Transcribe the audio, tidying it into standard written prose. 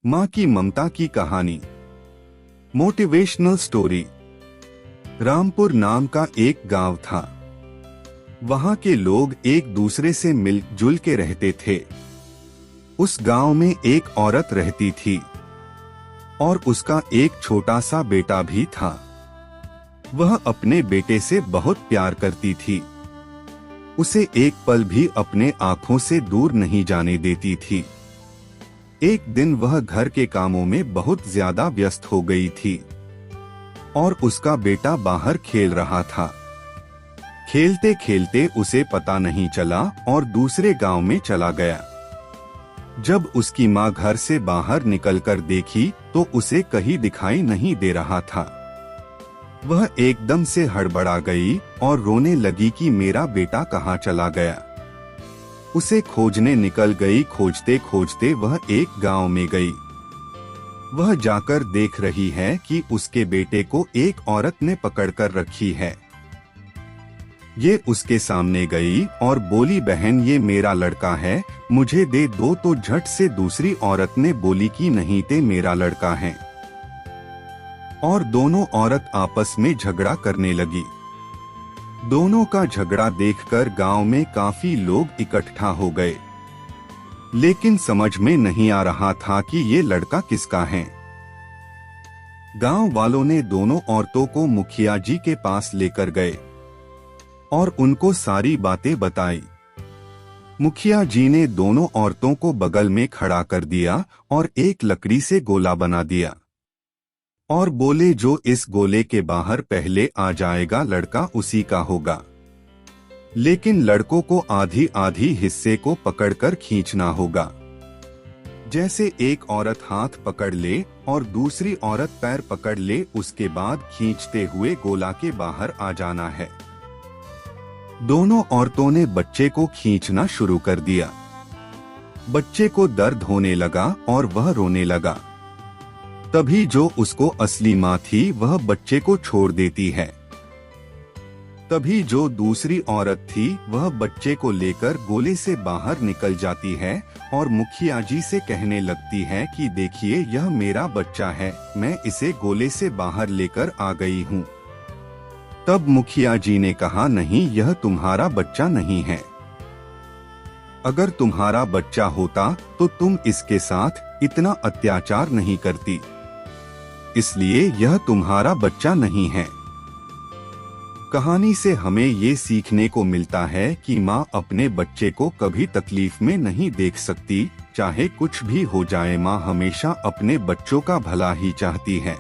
माँ की ममता की कहानी। Motivational story. रामपुर नाम का एक गांव था। वहां के लोग एक दूसरे से मिलजुल के रहते थे। उस गांव में एक औरत रहती थी और उसका एक छोटा सा बेटा भी था। वह अपने बेटे से बहुत प्यार करती थी। उसे एक पल भी अपने आंखों से दूर नहीं जाने देती थी। एक दिन वह घर के कामों में बहुत ज्यादा व्यस्त हो गई थी और उसका बेटा बाहर खेल रहा था। खेलते खेलते उसे पता नहीं चला और दूसरे गांव में चला गया। जब उसकी माँ घर से बाहर निकलकर देखी तो उसे कहीं दिखाई नहीं दे रहा था। वह एकदम से हड़बड़ा गई और रोने लगी कि मेरा बेटा कहाँ चला गया। उसे खोजने निकल गई। खोजते खोजते वह एक गांव में गई। वह जाकर देख रही है कि उसके बेटे को एक औरत ने पकड़कर रखी है। ये उसके सामने गई और बोली, बहन ये मेरा लड़का है, मुझे दे दो। तो झट से दूसरी औरत ने बोली कि नहीं, ते मेरा लड़का है। और दोनों औरत आपस में झगड़ा करने लगी। दोनों का झगड़ा देखकर गांव में काफी लोग इकट्ठा हो गए, लेकिन समझ में नहीं आ रहा था कि ये लड़का किसका है। गांव वालों ने दोनों औरतों को मुखिया जी के पास लेकर गए और उनको सारी बातें बताई। मुखिया जी ने दोनों औरतों को बगल में खड़ा कर दिया और एक लकड़ी से गोला बना दिया और बोले, जो इस गोले के बाहर पहले आ जाएगा लड़का उसी का होगा, लेकिन लड़कों को आधी आधी हिस्से को पकड़कर खींचना होगा। जैसे एक औरत हाथ पकड़ ले और दूसरी औरत पैर पकड़ ले, उसके बाद खींचते हुए गोला के बाहर आ जाना है। दोनों औरतों ने बच्चे को खींचना शुरू कर दिया। बच्चे को दर्द होने लगा और वह रोने लगा। तभी जो उसको असली माँ थी वह बच्चे को छोड़ देती है। तभी जो दूसरी औरत थी वह बच्चे को लेकर गोले से बाहर निकल जाती है और मुखिया जी से कहने लगती है कि देखिए यह मेरा बच्चा है, मैं इसे गोले से बाहर लेकर आ गई हूँ। तब मुखिया जी ने कहा, नहीं, यह तुम्हारा बच्चा नहीं है। अगर तुम्हारा बच्चा होता तो तुम इसके साथ इतना अत्याचार नहीं करती, इसलिए यह तुम्हारा बच्चा नहीं है। कहानी से हमें ये सीखने को मिलता है कि माँ अपने बच्चे को कभी तकलीफ में नहीं देख सकती। चाहे कुछ भी हो जाए, माँ हमेशा अपने बच्चों का भला ही चाहती है।